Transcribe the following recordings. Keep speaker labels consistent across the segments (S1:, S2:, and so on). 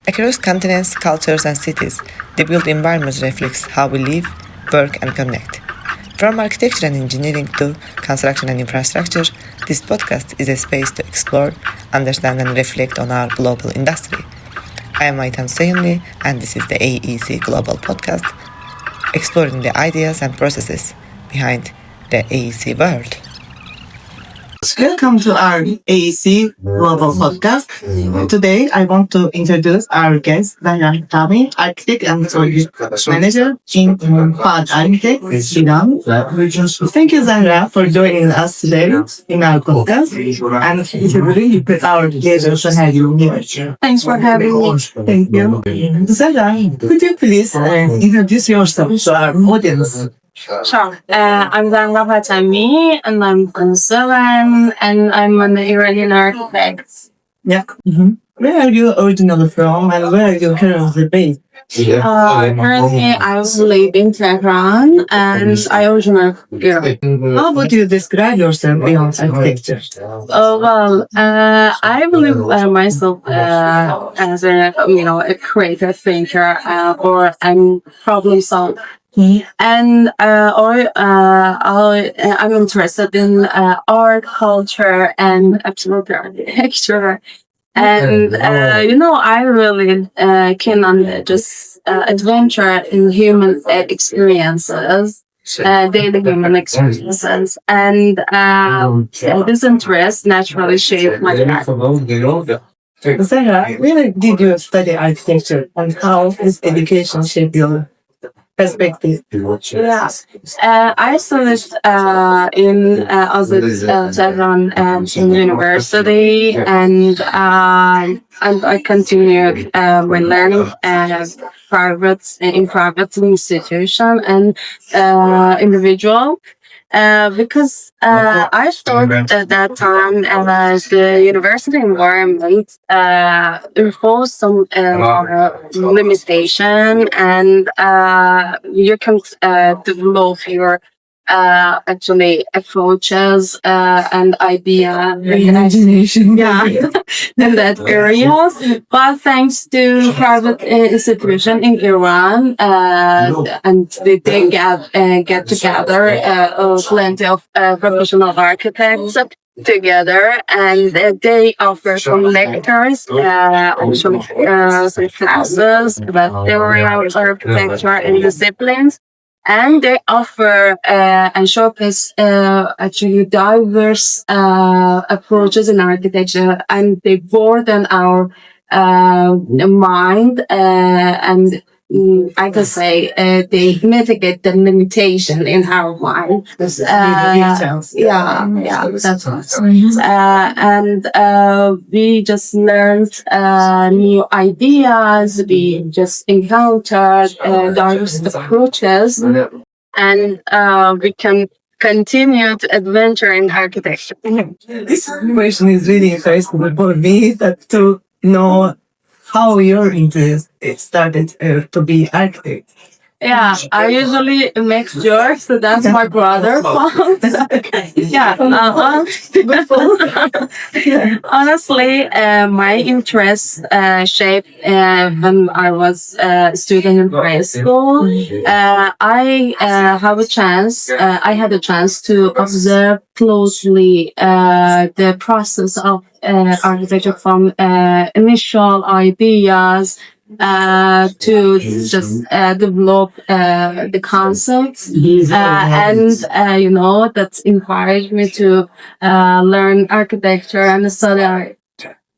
S1: Across continents, cultures, and cities, the built environment reflects how we live, work, and connect. From architecture and engineering to construction and infrastructure, this podcast is a space to explore, understand, and reflect on our global industry. I am Aytan Soyunlu, and this is the AEC Global Podcast, exploring the ideas and processes behind the AEC world.
S2: Welcome to our AEC Global Podcast. Today, I want to introduce our guest, Zahra Hatami, architect and project manager in Paad Architect, Iran. Thank you, Zahra, for joining us today in our podcast. And it's really our pleasure to have you here.
S3: Thanks for having me.
S2: Thank you. Zahra, could you please introduce yourself to our audience?
S3: Sure. I'm Zahra Hatami, and I'm from Sudan, and I'm an Iranian architect.
S2: Yeah. Mm-hmm. Where are you originally from, and where are you currently based?
S3: Currently, I live in Tehran, and I originally from Iran.
S2: How would you describe yourself beyond architecture?
S3: I believe myself as a creative thinker or a problem solver. And I'm interested in art, culture, and absolutely architecture. And I really keen on just adventure in human experiences, daily human experiences, and this interest naturally shaped my life.
S2: Zahra, where did you study architecture, and how this education shaped your perspective?
S3: Yeah, I studied in Tehran University, and I continued with learning in private institution and individual. Because I thought at that time the university environment imposed some limitation, and you can develop your actually approaches and idea
S2: Imagination.
S3: yeah in that area. But thanks to private institution in Iran, and they get together plenty of professional architects together, and they offer some lectures, some classes about theory of architecture and disciplines. And they offer and showcase actually diverse approaches in architecture, and they broaden our mind, and I could say they mitigate the limitation in our mind. That's right. And we just learned new ideas. We just encountered diverse approaches, and we can continue to adventure in architecture.
S2: This question is really interesting for me, that to know how your interest started to be architect.
S3: Yeah, I usually make jokes, so that's my brother fault. Yeah, honestly, my interest shaped when I was a student in high school. I had a chance to observe closely the process of architecture from initial ideas to just develop the concepts, and that encouraged me to learn architecture and study art.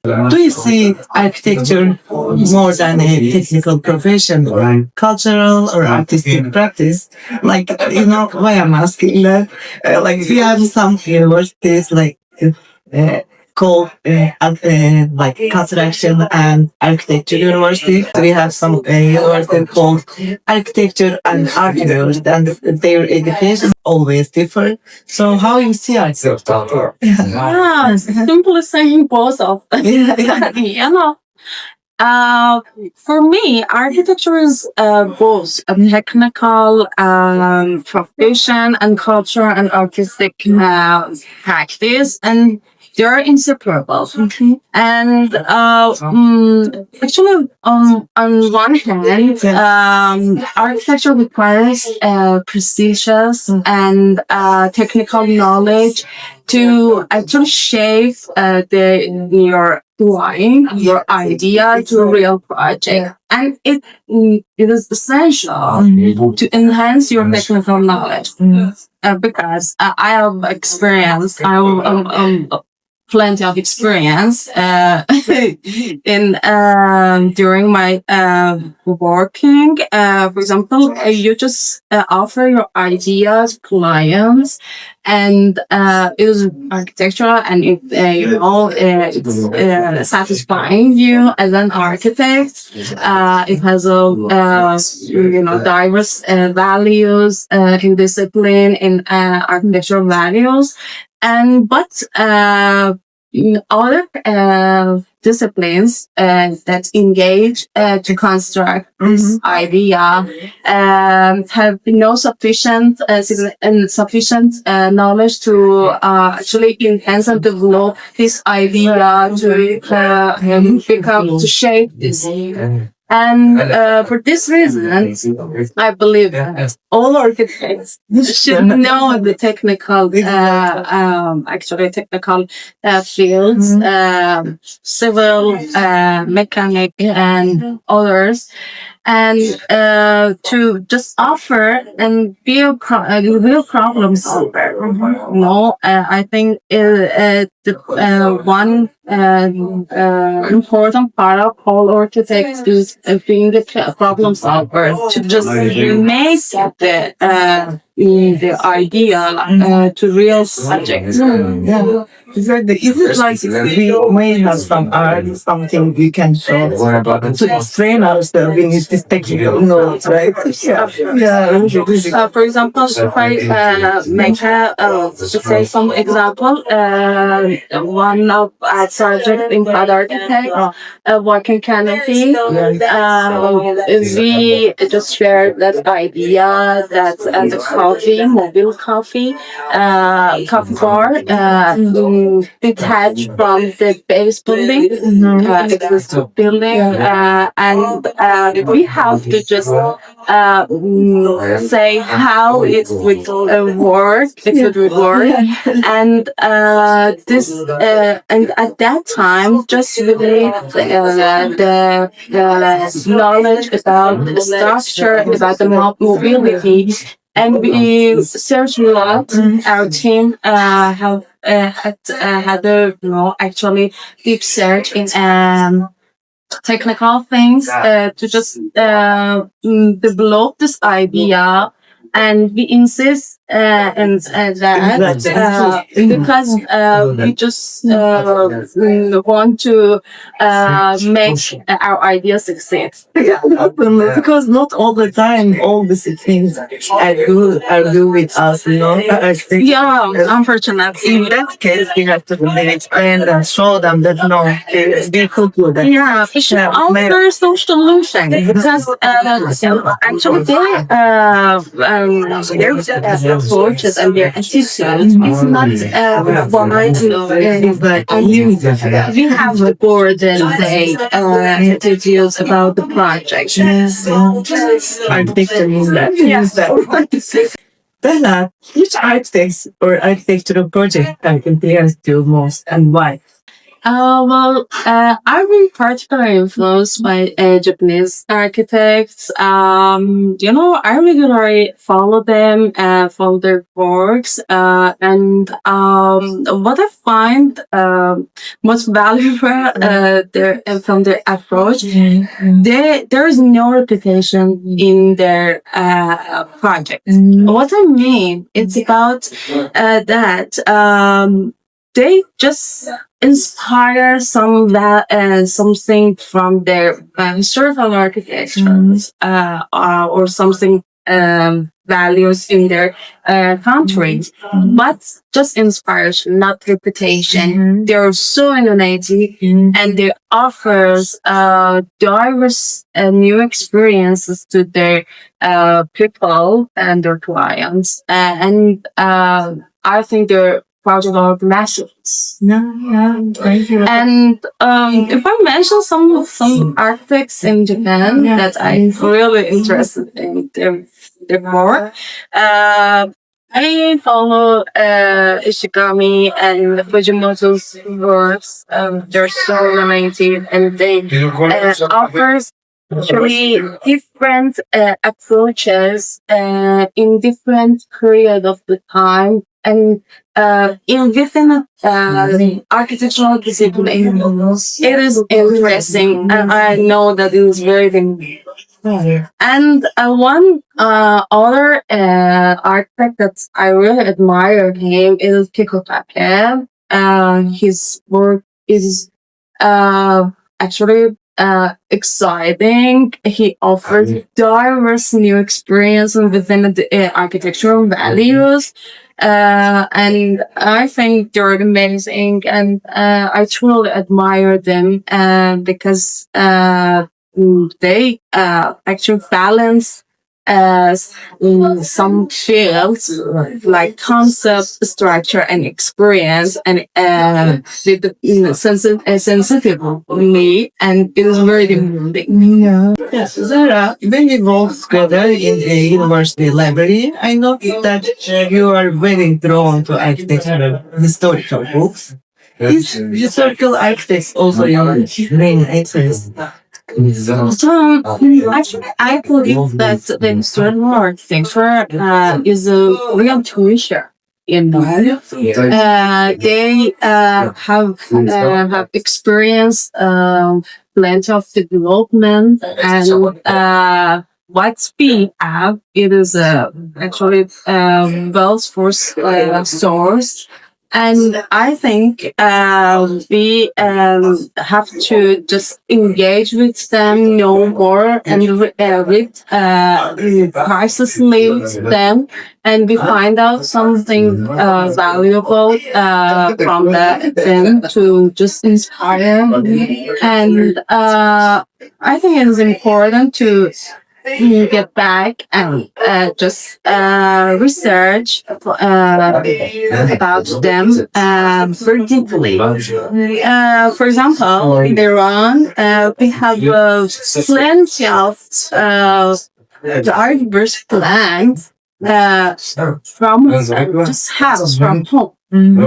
S2: Do you see architecture more than a technical profession, or cultural or artistic practice? Like, why I'm asking that? We have some universities called like construction and architecture university. We have some university called architecture and art university, and their education always differ. So how you see architecture?
S3: Simply saying both of them. For me, architecture is both a technical profession and cultural and artistic practice. And they're inseparable. And actually, on one hand, architecture requires precision and technical knowledge to actually shape your drawing, your idea to a real project. And it is essential to enhance your technical knowledge. Because I have experience, I have plenty of experience in during my working. For example, you just offer your ideas to clients, and it is architectural, and it's satisfying you as an architect. It has diverse values in discipline, in architectural values. And but in other disciplines that engage to construct this idea have no sufficient knowledge to actually enhance and develop this idea to shape this. And for this reason, I believe that all architects should know the technical, technical fields, civil, mechanic, and others, and to just offer and be a real problem solver. I think the one important part of all architects is being the problem solver, to just make the idea to real subjects.
S2: Exactly. Is it like we may have some art, something we can show to explain ourselves? We need this technical knowledge, right?
S3: For example, if I make say some example, one of our project in Paad Architect, working canopy, we just shared that idea that the coffee, mobile coffee bar, detached from the base building, existing building, and we have to just say how it would work, and this and at that time, just with the knowledge about the structure, about the mobility. And we searched a lot. Our team had a actually deep search in technical things to just develop this idea. And we insist that because we just want to make our idea succeed.
S2: Because not all the time all the things are good with us,
S3: Yeah, unfortunately.
S2: In that case, we have to really explain and show them that we could do that.
S3: Yeah, we should offer some solution, because actually their approaches and their attitudes is not one we have the board and they attitudes about the project.
S2: Architecture means that. Yes. Bella, which architects or architectural project are influenced you most and why?
S3: I've been particularly influenced by Japanese architects. I regularly follow them, follow their works, and what I find most valuable from their approach, there is no repetition in their project. What I mean, it's about that they just inspire something from their historical architectures or something values in their countries, but just inspiration, not repetition. They're so innovative and they offers diverse new experiences to their people and their clients, and I think they're project of masterpiece.
S2: Yeah, thank you.
S3: And if I mention some architects in Japan that I'm really interested in their work, I follow Ishigami and Fujimoto's works. They're so innovative, and they offers actually different approaches in different period of the time and in within the architectural discipline. It is interesting, and I know that it is very important. And one other architect that I really admire him is Kiko Take. His work is actually exciting. He offers diverse new experiences within the architectural values. And I think they're amazing, and I truly admire them because they actually balance in some fields like concept, structure, and experience, and with the sensitively, and it is very demanding.
S2: Yeah. Yes, Zara, when we work together in a university library, I noticed that you are very drawn to architectural historical books. Is historical architects also your main interest?
S3: So, actually, I believe that the historical architecture is a real treasure. They have experienced plenty of development, and what we have, it is actually well sourced. And I think we have to just engage with them, know more, and read precisely them, and we find out something valuable from them to just inspire. And I think it is important to get back and just research about them very deeply. For example, in Iran, we have plenty of diverse plants from just house from home. And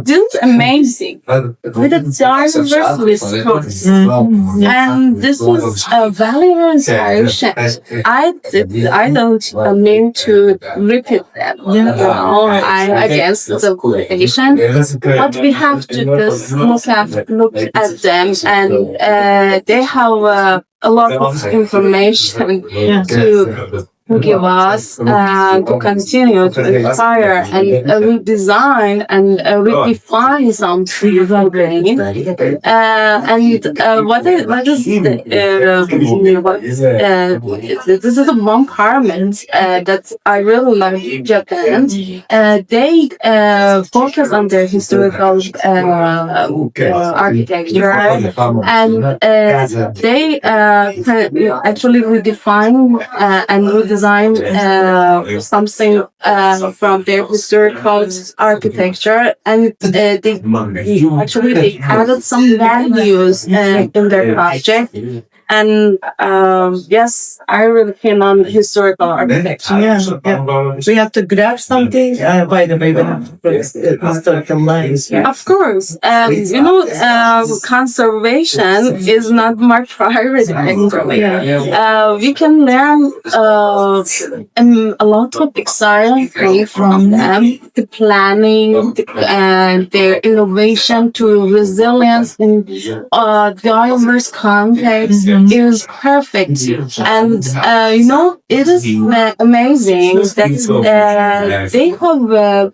S3: this is amazing with a diverse resource. And this is a valuable inspiration. I don't mean to repeat them. I'm against the quotation, but we have to just look at them, and they have a lot of information to give us to continue to inspire and redesign and redefine something. And what is this is one parliament that I really love in Japan. They focus on their historical architecture, and they actually redefine and redesign something from their historical architecture, and they added some values in their project. And yes, I really keen on historical architecture.
S2: Yeah. We have to grab something. By the way, historical lines.
S3: Of course, conservation is not my priority. Actually, we can learn a lot of exciting things from them. The planning, their innovation to resilience in diverse contexts. Is perfect, and it is amazing that they have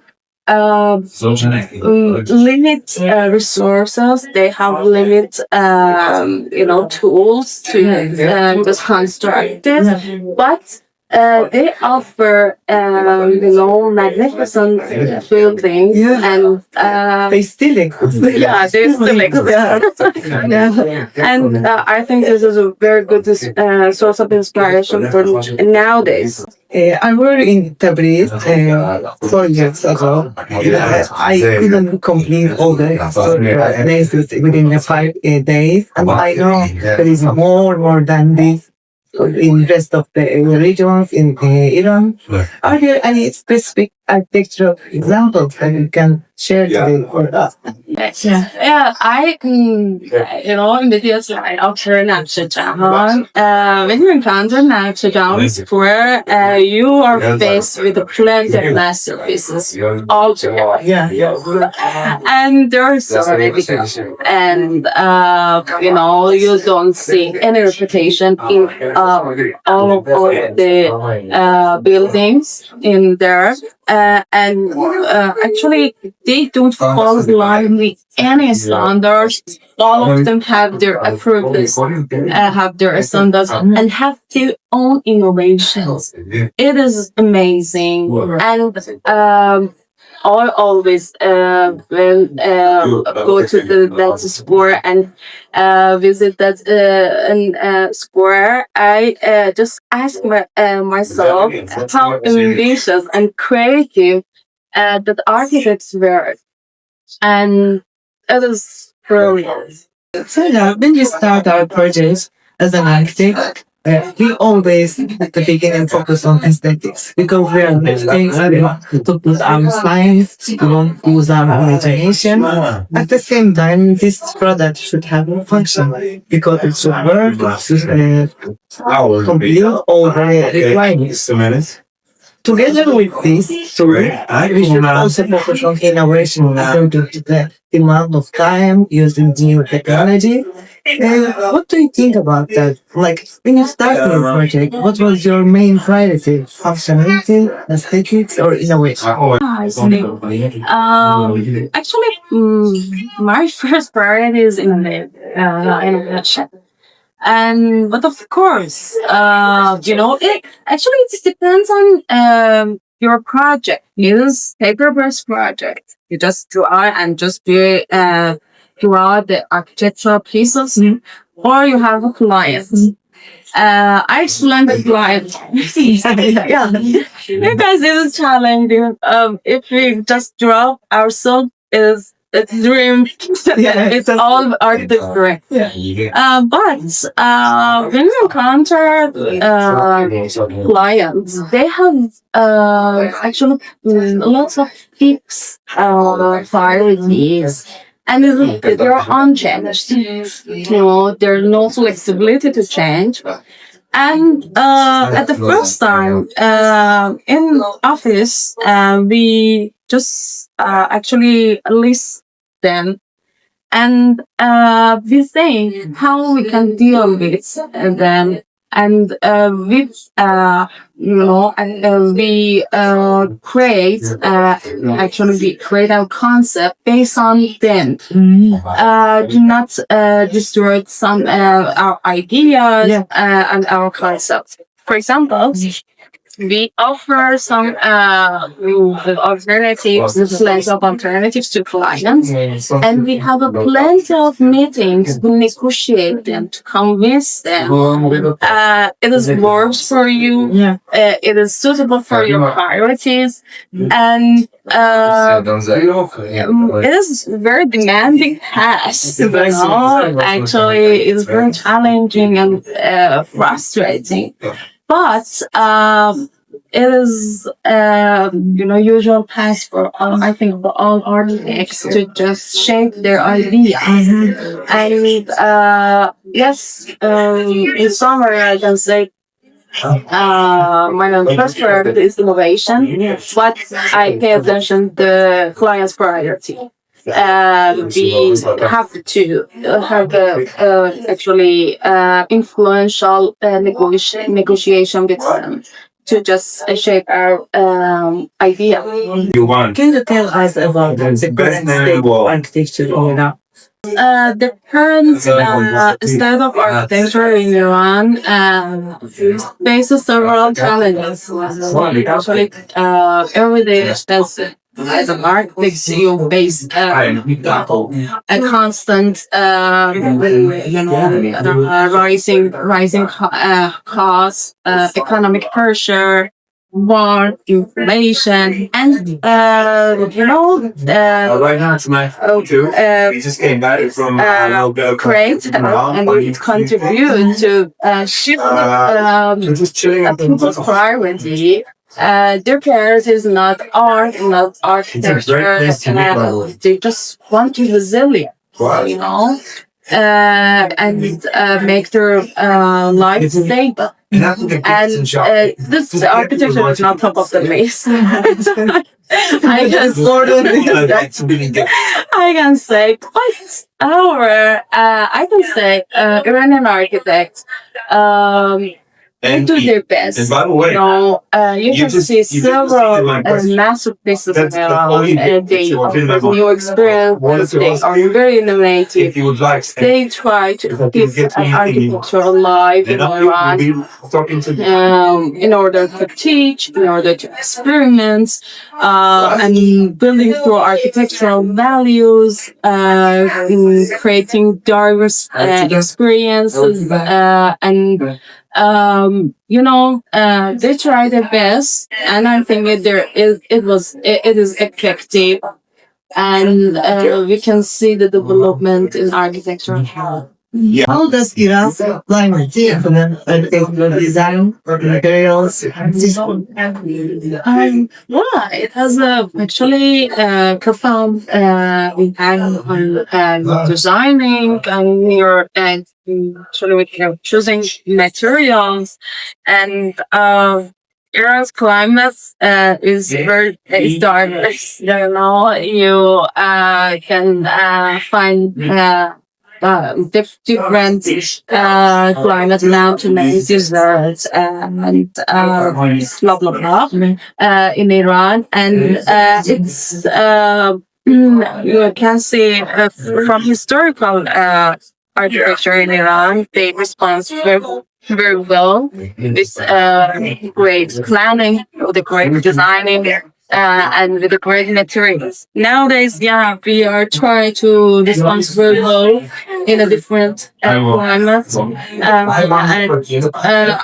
S3: limit resources. They have limit tools to just construct this, but they offer magnificent buildings, and
S2: they still exist.
S3: Yeah, they still exist. And I think this is a very good source of inspiration for nowadays.
S2: I worked in Tabriz 4 years ago. I couldn't complete all the places within the 5 days, and I know there is more than this in rest of the regions in Iran. Are there any specific architectural examples that you can share today for us?
S3: Yeah, immediately after Amsterdam, when you encounter Amsterdam Square, you are faced with a plenty of masterpieces all together. And they're so big. And, you don't see any reputation in all of the buildings in there. Actually, they don't fall blindly any standards. All of them have their approvals, have their standards, and have their own innovations. It is amazing. And I always when go to that square and visit that square, I just ask myself how ambitious and creative that architects were, and it is brilliant.
S2: So now, when we start our project as an architect, we always at the beginning focus on aesthetics because we are architects. We want to put our science, we want to use our imagination. At the same time, this product should have a function because it should work, it should complete all the requirements. Together with this, we should also focus on innovation according to the amount of time using new technology. What do you think about that? Like, when you started your project, what was your main priority? Functionality, aesthetics, or innovation?
S3: I see. Actually, my first priority is innovation. But of course, it depends on your project. Use paper-based project. You just draw and just draw the architectural pieces, or you have a client. I explained the client. Because it is challenging. If we just draw ourselves, is a dream. It's all architect's dream. But when we encounter clients, they have actually lots of fixed priorities. And they're unchanged. There's no flexibility to change. And at the first time in office, we just actually list them, and we think how we can deal with them. And we create our concept based on them. Do not destroy some our ideas and our concepts. For example, we offer some alternatives to clients, and we have a plenty of meetings to negotiate them, to convince them it is works for you, it is suitable for your priorities, and it is very demanding task. Actually, it's very challenging and frustrating. But it is usual path for all architects to just shape their ideas. And in summary, I can say my first priority is innovation, but I pay attention to the client's priority. We have to have influential negotiation with them to just shape our idea.
S2: Can you tell us about the current state of architecture in Iran?
S3: The current state of architecture in Iran faces several challenges. Actually, every day as an architect, you face a constant, rising costs, economic pressure, war, inflation, and create and it contribute to shift people's priority. Their priority is not art, not architecture. They just want to be resilient, and make their life stable. And this architecture is not top of the list. I can sort of I can say, but however, I can say Iranian architects they do their best. And by the way, you can see several masterpieces in Iran, and they offer new experiences. They are very innovative. They try to keep architecture alive in Iran in order to teach, in order to experiment, and building through architectural values, in creating diverse experiences, and they try their best, and I think it is effective, and we can see the development in architecture.
S2: How does Iran's climate influence architectural design, materials, and system?
S3: It has actually profound impact on designing and your and actually with choosing materials, and Iran's climate is very is diverse. You can find different climate, mountains, deserts, and blah blah blah in Iran, and it's you can see from historical architecture in Iran, they respond very well with great planning, with the great designing, and with the great materials. Nowadays, we are trying to respond very well in a different climate. And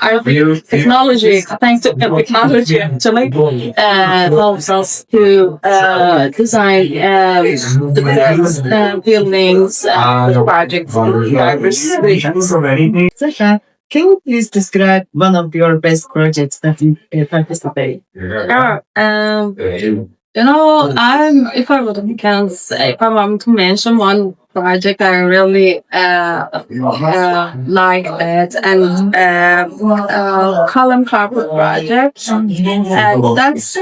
S3: I think technology, thanks to technology, actually helps us to design the best buildings, projects in diverse regions.
S2: Zahra, can you please describe one of your best projects that you participate?
S3: Sure. If I would can say, if I want to mention one project I really like that, and column carpet project, and that's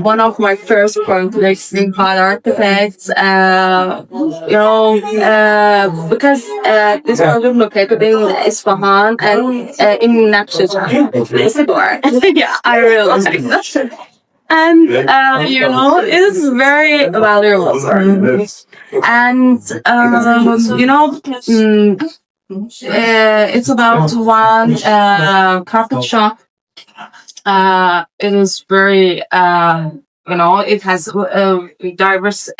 S3: one of my first projects in Paad Architect. Because this project located in Isfahan and in Naqshband. Yeah, I really like that. And it is very valuable for me. And it's about one carpet shop. It is very it has diverse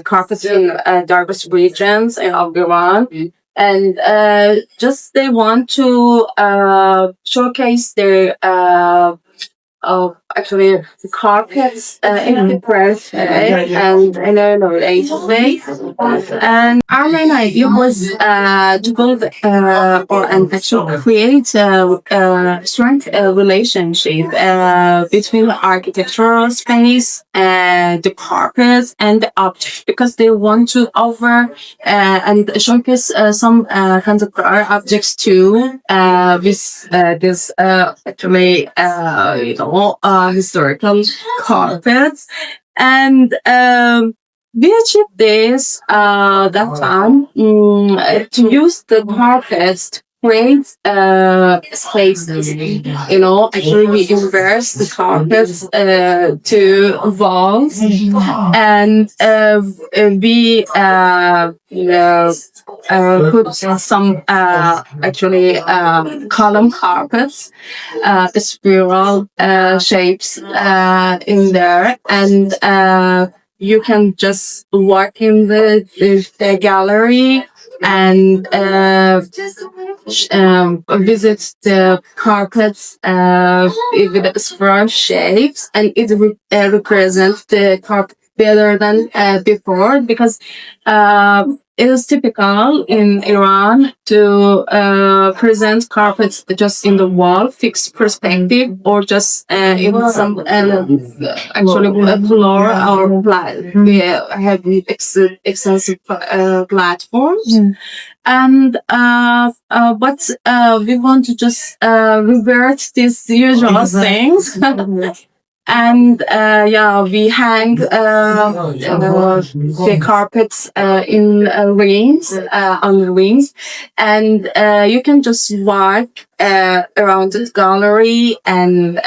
S3: carpets in diverse regions of Iran. And just they want to showcase their actually the carpets in the press and in a innovative way. And our main idea was to build and actually create a strong relationship between the architectural space, the carpets, and the objects, because they want to offer and showcase some contemporary objects too, with this actually historical carpets. And we achieved this that time to use the carpets to create spaces. Actually we inverse the carpets to walls, and we put some actually column carpets, the spiral shapes in there, and you can just walk in the gallery and visit the carpets with spiral shapes, and it represents the carpet better than before, because it is typical in Iran to present carpets just in the wall, fixed perspective, or just in some actually a floor or we have extensive platforms. And but we want to just revert these usual things. And we hang the carpets in rings, on rings, and you can just walk around the gallery, and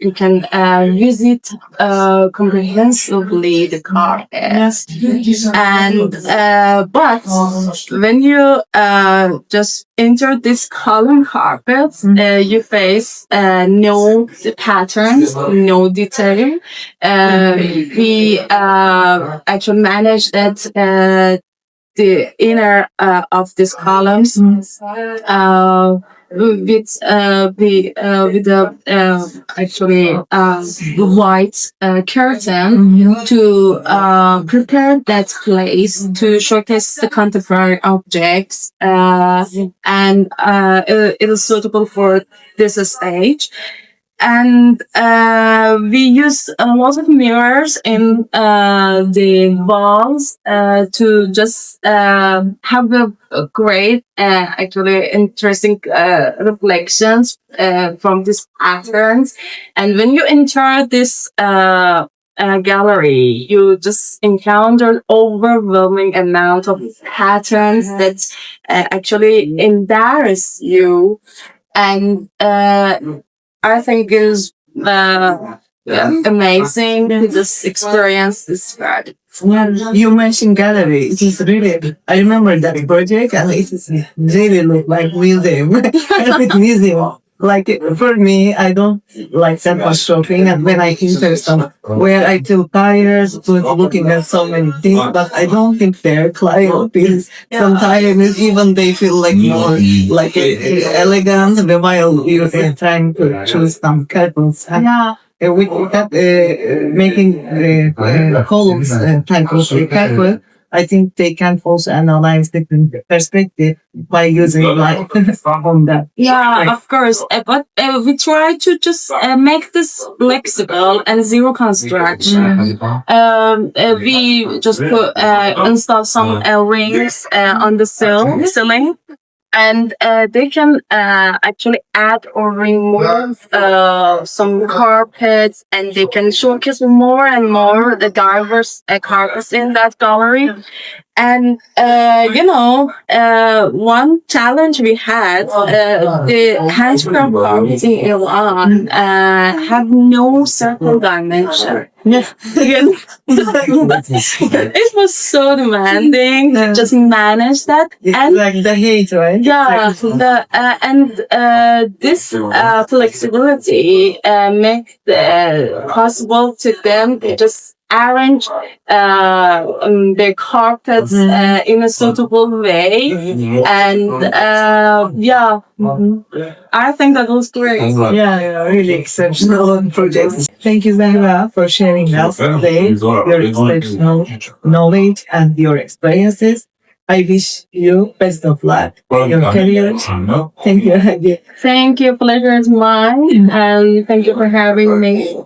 S3: you can visit comprehensively the carpets. And but when you just enter this column carpets, you face no patterns, no detail. We actually manage that the inner of these columns with the actually white curtain to prepare that place to showcase the contemporary objects, and it is suitable for this stage. And we use a lot of mirrors in the walls to just have a great, actually interesting reflections from these patterns. And when you enter this gallery, you just encounter overwhelming amount of patterns that actually embarrass you, and I think is amazing to just experience this part.
S2: When you mentioned gallery, it is really, I remember that project, and it is really look like museum. Museum. Like for me, I don't like that much shopping, and when I enter somewhere, I feel tired looking at so many things, but I don't think their client feels some tiredness, even they feel like more like elegant while you're trying to choose some curtains.
S3: Yeah.
S2: With that making columns type of careful, I think they can also analyze different perspective by using light on that.
S3: Yeah, of course. But we try to just make this flexible and zero construction. We just put install some rings on the ceiling. And they can actually add or remove some carpets, and they can showcase more and more the diverse carpets in that gallery. And one challenge we had, the handcraft carpets in Iran have no circle dimension. It was so demanding to just manage that.
S2: It's
S3: and
S2: like the hate, right?
S3: yeah, this flexibility make it possible to them to just arrange the carpets in a suitable way, and I think that was great.
S2: Yeah, really exceptional project. Thank you, Zahra, for sharing us today your exceptional knowledge and your experiences. I wish you best of luck in your career. Thank you again.
S3: Thank you, pleasure is mine, and thank you for having me.